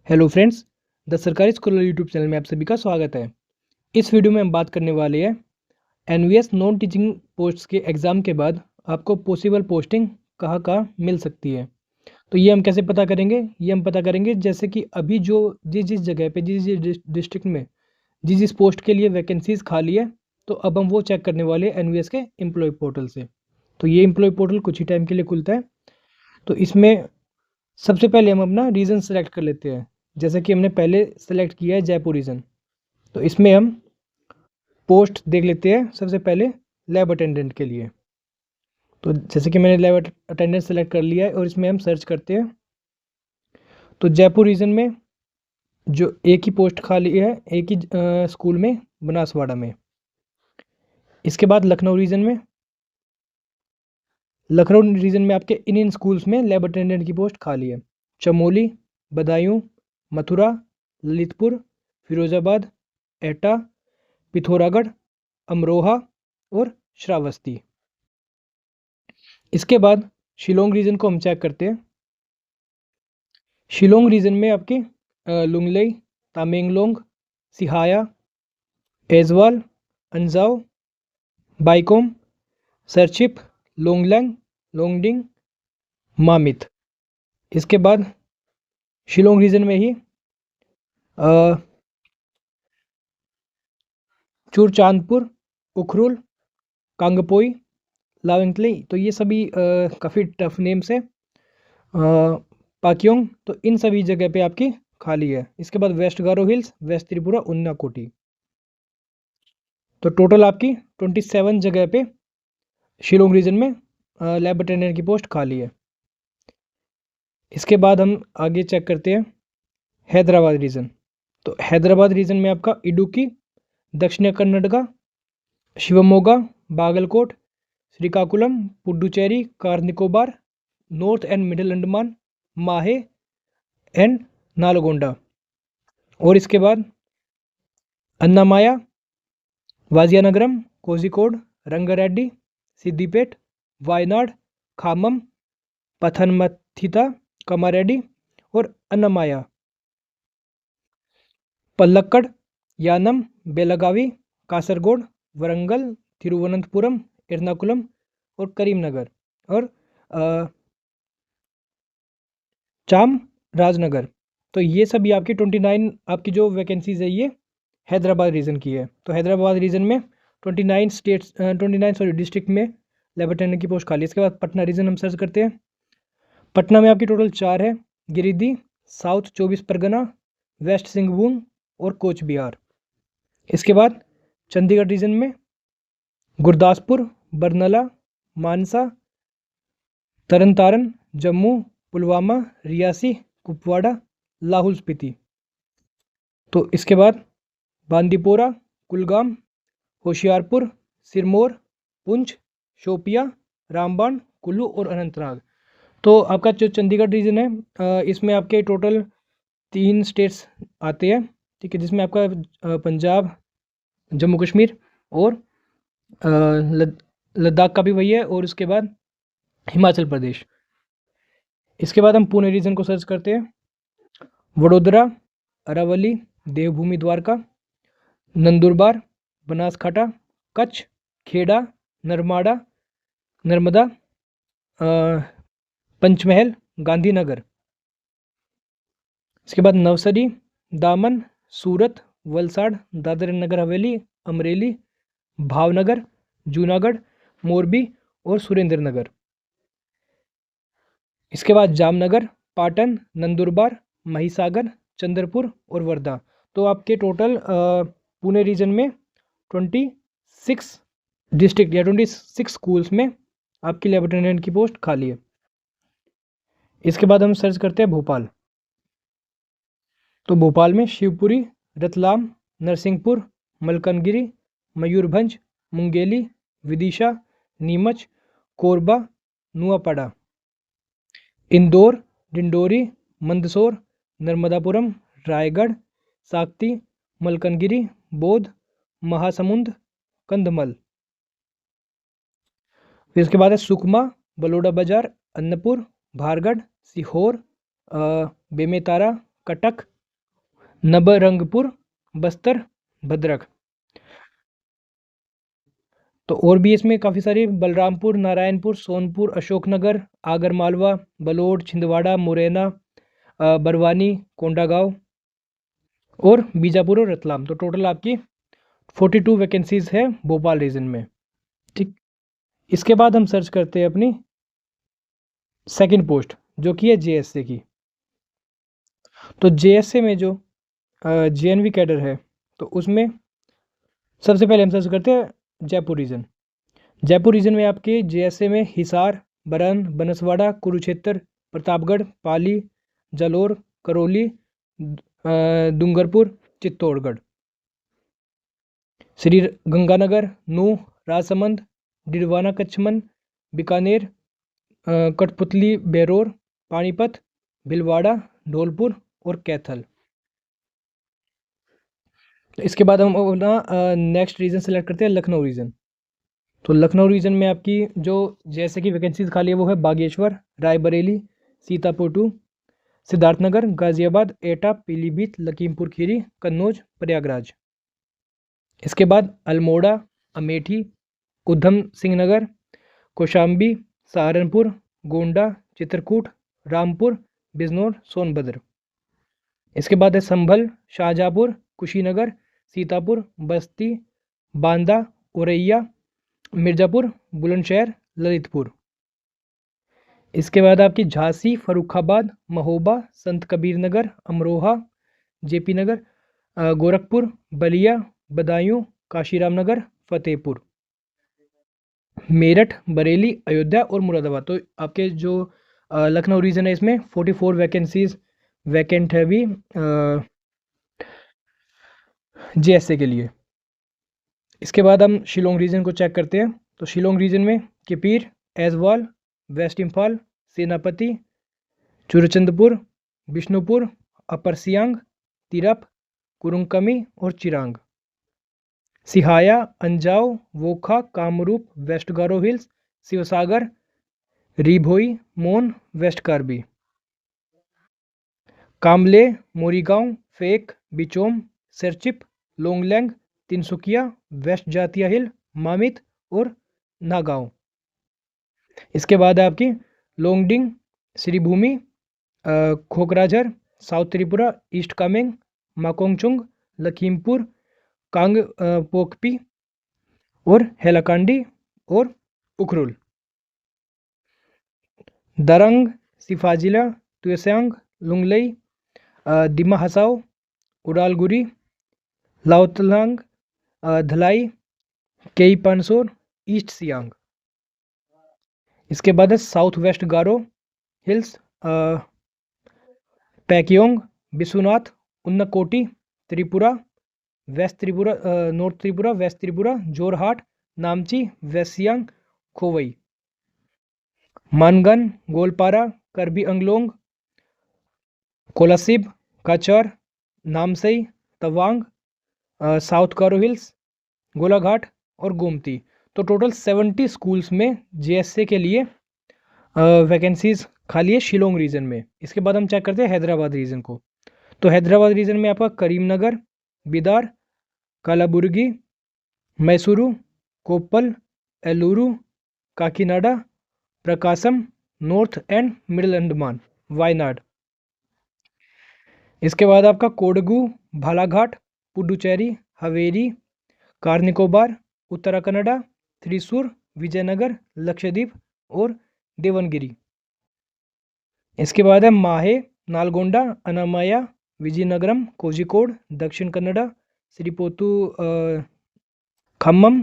Hello friends, the सरकारी school YouTube channel में आप सभी का स्वागत है। इस वीडियो में हम बात करने वाले हैं एनवीएस नॉन टीचिंग पोस्ट्स के एग्ज़ाम के बाद आपको पॉसिबल पोस्टिंग कहाँ कहाँ मिल सकती है। तो ये हम कैसे पता करेंगे? ये हम पता करेंगे जैसे कि अभी जो जिस जगह पे जिस डिस्ट्रिक्ट में जिस पोस्ट के लिए वैकेंसीज खाली है, तो अब हम वो चेक करने वाले हैं एनवीएस के एम्प्लॉय पोर्टल से। तो ये एम्प्लॉय पोर्टल कुछ ही टाइम के लिए खुलता है। तो इसमें सबसे पहले हम अपना रीजन सेलेक्ट कर लेते हैं। जैसे कि हमने पहले सेलेक्ट किया है जयपुर रीजन, तो इसमें हम पोस्ट देख लेते हैं सबसे पहले लैब अटेंडेंट के लिए। तो जैसे कि मैंने लैब अटेंडेंट सेलेक्ट कर लिया है और इसमें हम सर्च करते हैं। तो जयपुर रीजन में जो एक ही पोस्ट खाली है, एक ही स्कूल में, बनासवाड़ा में। इसके बाद लखनऊ रीजन में आपके इन स्कूल्स में लैब अटेंडेंट की पोस्ट खाली है। चमोली, बदायूं, मथुरा, ललितपुर, फिरोजाबाद, एटा, पिथौरागढ़, अमरोहा और श्रावस्ती। इसके बाद शिलोंग रीजन को हम चेक करते हैं। शिलोंग रीजन में आपके लुंगलेई, तामेंगलोंग, सिहाया, एजवाल, अंजाव, बाइकोम, सरचिप, लोंगलैंग, लोंगडिंग, मामित। इसके बाद शिलोंग रीजन में ही चूरचांदपुर, उखरुल, कांगपोई, लावेंटली। तो ये सभी काफ़ी टफ नेम्स है। पाक्योंग, तो इन सभी जगह पे आपकी खाली है। इसके बाद waste Garo hills, waste Tripura, उन्नाकोटी। तो टोटल आपकी 27 जगह पे शिलोंग रीजन में लैब अटेंडेंट की पोस्ट खाली है। इसके बाद हम आगे चेक करते हैं हैदराबाद रीजन। तो हैदराबाद रीजन में आपका इडुक्की, दक्षिण Kannada, Shivamogga, Bagalkot, Srikakulam, Puducherry, car Nicobar, north and middle Andaman, माहे एंड नालगोंडा। और इसके बाद अन्नामाया, वाजियानगरम, कोझिकोड, रंगारेड्डी, सिद्दीपेट, वायनाड, खामम, पथनमथिता, कमारेड्डी और अन्नामाया, पल्लक्कड़, यानम, बेलगावी, कासरगोड, वरंगल, तिरुवनंतपुरम, एर्नाकुलम और करीमनगर और चाम राजनगर। तो ये सभी आपकी 29 आपकी जो वैकेंसीज है ये हैदराबाद रीजन की है। तो हैदराबाद रीजन में 29 डिस्ट्रिक्ट में लैब अटेंडेंट की पोस्ट खाली है। इसके बाद पटना रीजन हम सर्च करते हैं। पटना में आपकी टोटल 4 है, गिरिडीह, साउथ 24 परगना, वेस्ट सिंहभूम और कोच बिहार। इसके बाद चंडीगढ़ रीजन में गुरदासपुर, बरनला, मानसा, तरन तारन, जम्मू, पुलवामा, रियासी, कुपवाड़ा, लाहौल स्पीति। तो इसके बाद बांदीपोरा, कुलगाम, होशियारपुर, सिरमौर, पुंछ, शोपिया, रामबाण, कुल्लू और अनंतनाग। तो आपका जो चंडीगढ़ रीजन है, इसमें आपके टोटल 3 स्टेट्स आते हैं, ठीक है, जिसमें आपका पंजाब, जम्मू कश्मीर और लद्दाख का भी वही है, और उसके बाद हिमाचल प्रदेश। इसके बाद हम पुणे रीजन को सर्च करते हैं। वडोदरा, अरावली, देवभूमि द्वारका, नंदुरबार, बनासकाठा, कच्छ, खेड़ा, नर्मदा, पंचमहल, गांधीनगर। इसके बाद नवसरी, दामन, सूरत, वलसाड़, दादर नगर हवेली, अमरेली, भावनगर, जूनागढ़, मोरबी और सुरेंद्रनगर। इसके बाद जामनगर, पाटन, नंदुरबार, महिसागर, चंद्रपुर और वर्धा। तो आपके टोटल पुणे रीजन में 26 डिस्ट्रिक्ट या 26 स्कूल्स में आपकी लैब अटेंडेंट की पोस्ट खाली है। इसके बाद हम सर्च करते हैं भोपाल। तो भोपाल में शिवपुरी, रतलाम, नरसिंहपुर, मलकानगिरी, मयूरभंज, मुंगेली, विदिशा, नीमच, कोरबा, नुआपड़ा, इंदौर, डिंडोरी, मंदसौर, नर्मदापुरम, रायगढ़, साक्ती, मलकानगिरी, बौद्ध, महासमुंद, कंधमल। फिर इसके बाद है सुकमा, बलोड़ा बाजार, अन्नपुर, भारगढ़, सीहोर, बेमेतारा, कटक, नबरंगपुर, बस्तर, भद्रक। तो और भी इसमें काफ़ी सारे बलरामपुर, नारायणपुर, सोनपुर, अशोकनगर, आगरमालवा, बलोड, छिंदवाड़ा, मुरैना, बरवानी, कोंडागांव और बीजापुर और रतलाम। तो टोटल आपकी 42 वैकेंसीज है भोपाल रीजन में। ठीक, इसके बाद हम सर्च करते हैं अपनी सेकंड पोस्ट जो कि है जेएसए की। तो जेएसए में जो जेएनवी कैडर है तो उसमें सबसे पहले हम सर्च करते हैं जयपुर रीजन। जयपुर रीजन में आपके जेएसए में हिसार, बरन, बनसवाड़ा, कुरुक्षेत्र, प्रतापगढ़, पाली, जालोर, करौली, डूंगरपुर, चित्तौड़गढ़, श्री गंगानगर, नूह, राजसमंद, डिडवाना कच्छमन, बीकानेर, कठपुतली, बेरोर, पानीपत, भिलवाड़ा, धौलपुर और कैथल। तो इसके बाद हम अपना नेक्स्ट रीजन सेलेक्ट करते हैं लखनऊ रीजन। तो लखनऊ रीजन में आपकी जो जैसे कि वैकेंसीज खाली है वो है बागेश्वर, रायबरेली, सीतापुर 2, सिद्धार्थनगर, गाजियाबाद, एटा, पीलीभीत, लखीमपुर खीरी, कन्नौज, प्रयागराज। इसके बाद अल्मोड़ा, अमेठी, उधम सिंह नगर, कौशाम्बी, सहारनपुर, गोंडा, चित्रकूट, रामपुर, बिजनौर, सोनभद्र। इसके बाद है संभल, शाहजहाँपुर, कुशीनगर, सीतापुर, बस्ती, बांदा, औरैया, मिर्ज़ापुर, बुलंदशहर, ललितपुर। इसके बाद आपकी झांसी, फर्रुखाबाद, महोबा, संत कबीर नगर, अमरोहा, जेपी नगर, गोरखपुर, बलिया, बदायूं, काशीराम नगर, फतेहपुर, मेरठ, बरेली, अयोध्या और मुरादाबाद। तो आपके जो लखनऊ रीजन है इसमें 44 वैकेंसीज वैकेंट है अभी जेएसए के लिए। इसके बाद हम शिलोंग रीजन को चेक करते हैं। तो शिलोंग रीजन में किपीर, ऐजवाल, वेस्ट इम्फाल, सेनापति, चुरचंदपुर, बिष्णुपुर, अपर सियांग, तिरप, कुरुंगकमी और Chirang. Siaha, Anjaw, Wokha, Kamrup, west Garo hills, Sivasagar, Ri Bhoi, Mon, west Karbi. Kamle, Morigaon, Phek, Bichom, Serchhip, Longleng, Tinsukia, west Jaintia hill, Mamit और नागांव। इसके बाद है आपकी Longding, Sribhumi, Kokrajhar, south Tripura, east Kameng, Mokokchung, Lakhimpur, Kangpokpi और हेलाकांडी और उखरुल। दरंग, सिफाजिला, तुयसेंग, लुंगलई, दिमा हसाओ, उडालगुरी, लाओतलांग, धलाई, केई पानसोर, ईस्ट सियांग। इसके बाद है south west Garo hills, Pakyong, Biswanath, Unakoti, Tripura, west Tripura, north Tripura, west Tripura, Jorhat, Namchi, west Siang, Khowai. Mangan, Goalpara, Karbi Anglong, Kolasib, Cachar, Namsai, Tawang, south Garo hills, Golaghat और गोमती। तो टोटल 70 स्कूल्स में जेएसए के लिए वैकेंसीज खाली है शिलोंग रीजन में। इसके बाद हम चेक करते हैं हैदराबाद रीजन को। तो हैदराबाद रीजन में आपका Karimnagar, Bidar, Kalaburagi, Mysuru, Koppal, Eluru, Kakinada, Prakasam, north and middle Andaman, Wayanad. इसके बाद आपका कोडगू, भालाघाट, पुडुचेरी, हवेरी, कार निकोबार, उत्तरा कन्नडा, त्रिशूर, विजयनगर, लक्षद्वीप और देवनगिरी। इसके बाद है माहे, नालगोंडा, अनामया, विजयनगरम, कोझिकोड, दक्षिण कन्नडा, श्रीपोतु, खम्मम,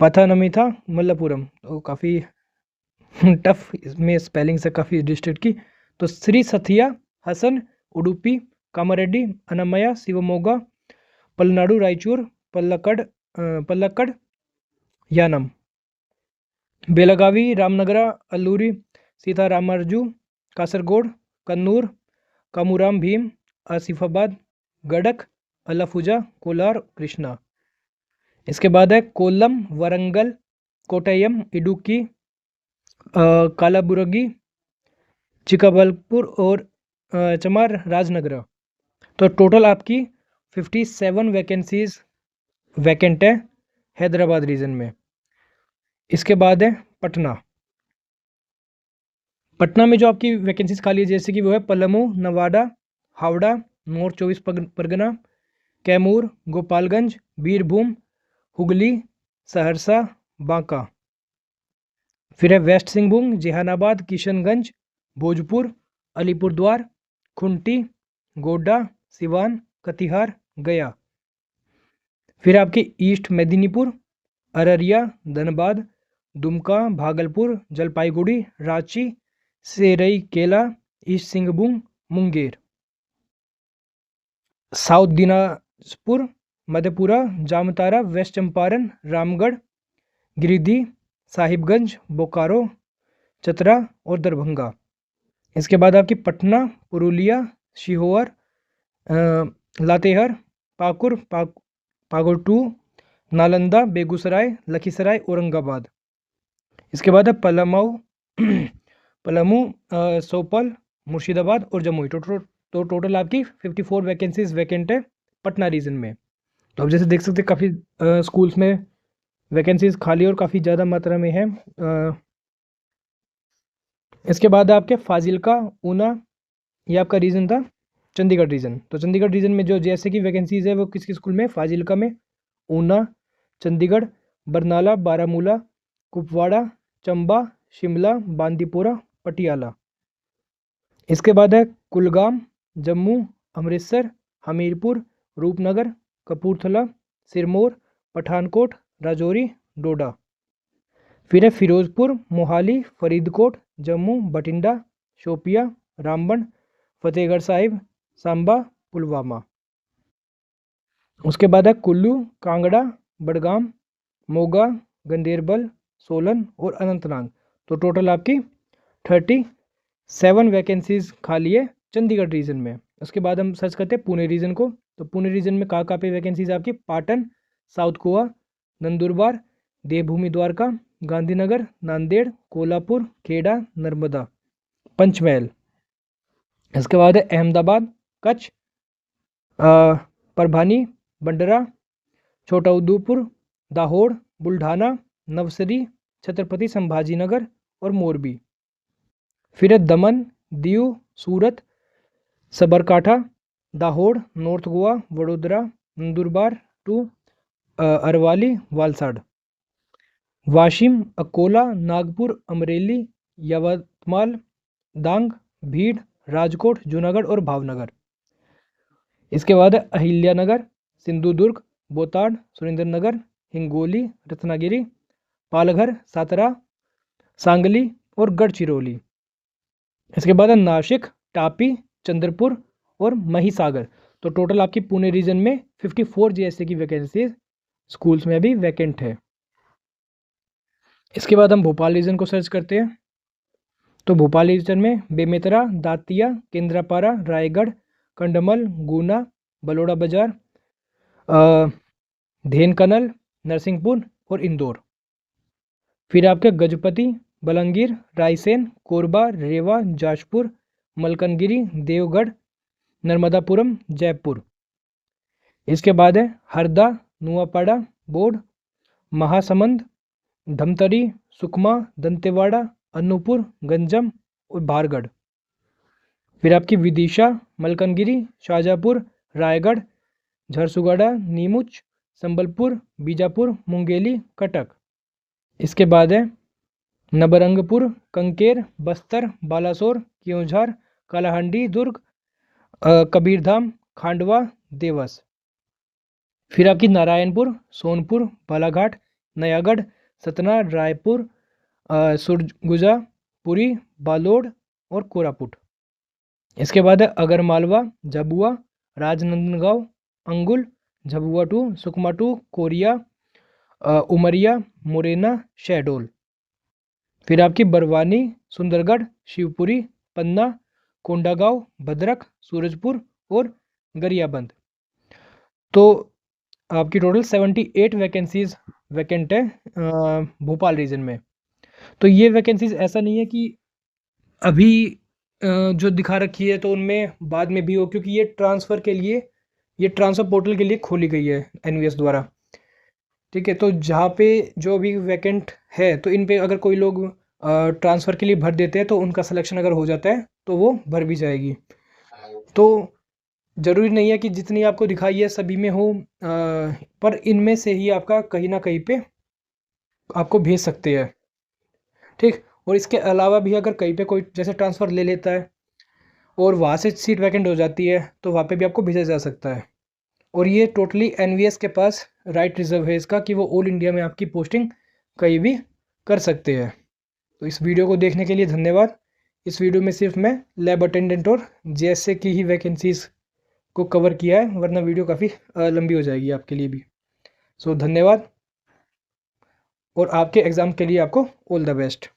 पथानमिथा, मल्लपुरम। तो काफ़ी टफ इसमें स्पेलिंग से काफ़ी डिस्ट्रिक्ट की। तो श्री सथिया, हसन, उडुपी, कामारेड्डी, अनामया, शिवमोगा, पलनाडु, रायचूर, पल्लक्कड़, यानम, बेलगावी, रामनगरा, अल्लूरी, सीतारामराजू, कासरगोड, कन्नूर, कामूराम भीम, आसिफाबाद, गडक, अलाफुजा, कोलार, कृष्णा। इसके बाद है कोल्लम, वरंगल, कोट्टयम, इडुक्की, कालाबुरगी, चिक्काबल्लापुर और चमार राजनगरा। तो टोटल आपकी 57 वैकेंसीज वैकेंट है हैदराबाद रीजन में। इसके बाद है पटना। पटना में जो आपकी वैकेंसीज खाली है जैसे कि वो है पलामू, नवादा, हावड़ा, नॉर्थ 24 परगना, कैमूर, गोपालगंज, बीरभूम, हुगली, सहरसा, बांका। फिर है वेस्ट सिंहभूम, जहानाबाद, किशनगंज, भोजपुर, अलीपुरद्वार, खुंटी, गोड्डा, सिवान, कटिहार, गया। फिर आपके east Medinipur, Araria, Dhanbad, Dumka, Bhagalpur, Jalpaiguri, Ranchi, Seraikela, east Singhbhum, Munger. South Dinajpur, Madhepura, Jamtara, west Champaran, Ramgarh, Giridih, Sahibganj, Bokaro, Chatra और दरभंगा। इसके बाद आपकी पटना, पुरुलिया, सीहोर, लातेहार, पाकुर 2, नालंदा, बेगूसराय, लखीसराय, औरंगाबाद। इसके बाद है पलामू, सोपल, मुर्शिदाबाद और जमुई। तो टोटल आपकी 54 वैकेंसीज वैकेंट है पटना रीजन में। तो अब जैसे देख सकते हैं काफ़ी स्कूल्स में वैकेंसीज खाली और काफ़ी ज़्यादा मात्रा में है। इसके बाद आपके फाजिल्का, ऊना, ये आपका रीजन था चंडीगढ़ रीजन। तो चंडीगढ़ रीजन में जो जैसे कि वैकेंसीज है वो किस स्कूल में, फाजिल्का में, ऊना, चंडीगढ़, बरनाला, बारामूला, कुपवाड़ा, चंबा, शिमला, बांदीपोरा, पटियाला। इसके बाद है कुलगाम, जम्मू, अमृतसर, हमीरपुर, रूपनगर, कपूरथला, सिरमौर, पठानकोट, राजौरी, डोडा। फिर है फिरोजपुर, मोहाली, फरीदकोट, जम्मू, बठिंडा, शोपिया, रामबन, फतेहगढ़ साहिब, सांबा, पुलवामा। उसके बाद है कुल्लू, कांगड़ा, बडगाम, मोगा, गंदेरबल, सोलन और अनंतनाग। तो टोटल आपकी 37 वैकेंसीज खाली है चंडीगढ़ रीजन में। उसके बाद हम सर्च करते हैं पुणे रीजन को। तो पुणे रीजन में कहाँ पे वैकेंसीज आपकी, पाटन, साउथ गोवा, नंदुरबार, देवभूमि द्वारका, गांधीनगर, नांदेड़, कोल्हापुर, खेड़ा, नर्मदा, पंचमहल। इसके बाद है अहमदाबाद, कच्छ, परभानी, बंडरा, छोटा उदेपुर, दाहोद, बुल्ढाना, नवसरी, छत्रपति संभाजीनगर और मोरबी। फिर है दमन, दीव, सूरत, सबरकाठा, दाहोद, नॉर्थ गोवा, वडोदरा, नंदुरबार 2, अरवाली, वालसाड़, वाशिम, अकोला, नागपुर, अमरेली, यवतमाल, डांग, भीड़, राजकोट, जूनागढ़ और भावनगर। इसके बाद है अहिल्यानगर, सिंधुदुर्ग, बोताड, सुरेंद्रनगर, हिंगोली, रत्नागिरी, पालघर, सातारा, सांगली और गढ़चिरौली। इसके बाद है नासिक, टापी, चंद्रपुर और महिसागर। तो टोटल आपकी पुणे रीजन में 54 जीएसटी की वैकेंसी स्कूल्स में अभी वैकेंट है। इसके बाद हम भोपाल रीजन को सर्च करते हैं। तो भोपाल रीजन में बेमेतरा, दातिया, केंद्रापारा, रायगढ़, कंडमल, गुना, बलोड़ा बाजार, धेनकनल, नरसिंहपुर और इंदौर। फिर आपके गजपति, बलंगीर, रायसेन, कोरबा, रेवा, जाजपुर, मलकनगिरी, देवगढ़, नर्मदापुरम, जयपुर। इसके बाद है हरदा, नुआपाड़ा, बोर्ड, महासमंद, धमतरी, सुकमा, दंतेवाड़ा, अनूपपुर, गंजम और बारगढ़। फिर आपकी विदिशा, मलकनगिरी, शाहजहाँपुर, रायगढ़, झरसुगुड़ा, नीमुच, संबलपुर, बीजापुर, मुंगेली, कटक। इसके बाद है नबरंगपुर, कंकेर, बस्तर, बालासोर, क्योंझार, कालाहांडी, दुर्ग, कबीरधाम, खांडवा, देवस। फिर आपकी नारायणपुर, सोनपुर, बालाघाट, नयागढ़, सतना, रायपुर, सुरगुजा, पुरी, बालोड और कोरापुट। इसके बाद है अगरमालवा, झाबुआ, राजनांदगांव, अंगुल, झाबुआ 2, सुकमा 2, कोरिया, उमरिया, मुरैना, शहडोल। फिर आपकी बरवानी, सुंदरगढ़, शिवपुरी, पन्ना, कोंडागांव, भद्रक, सूरजपुर और गरियाबंद। तो आपकी टोटल 78 वैकेंसीज वैकेंट है भोपाल रीजन में। तो ये वैकेंसीज ऐसा नहीं है कि अभी जो दिखा रखी है तो उनमें बाद में भी हो, क्योंकि ये ट्रांसफ़र के लिए, ये ट्रांसफ़र पोर्टल के लिए खोली गई है एनवीएस द्वारा। ठीक है, तो जहाँ पे जो भी वैकेंट है तो इन पे अगर कोई लोग ट्रांसफ़र के लिए भर देते हैं तो उनका सिलेक्शन अगर हो जाता है तो वो भर भी जाएगी। तो ज़रूरी नहीं है कि जितनी आपको दिखाई है सभी में हो, पर इनमें से ही आपका कहीं ना कहीं पे आपको भेज सकते हैं। ठीक, और इसके अलावा भी अगर कहीं पे कोई जैसे ट्रांसफ़र ले लेता है और वहाँ से सीट वैकेंट हो जाती है तो वहाँ पे भी आपको भेजा जा सकता है। और ये टोटली एनवीएस के पास राइट रिजर्व है इसका कि वो ऑल इंडिया में आपकी पोस्टिंग कहीं भी कर सकते हैं। तो इस वीडियो को देखने के लिए धन्यवाद। इस वीडियो में सिर्फ मैं लैब अटेंडेंट और जेएसए की ही वैकेंसीज़ को कवर किया है, वरना वीडियो काफ़ी लंबी हो जाएगी आपके लिए भी। सो धन्यवाद, और आपके एग्ज़ाम के लिए आपको ऑल द बेस्ट।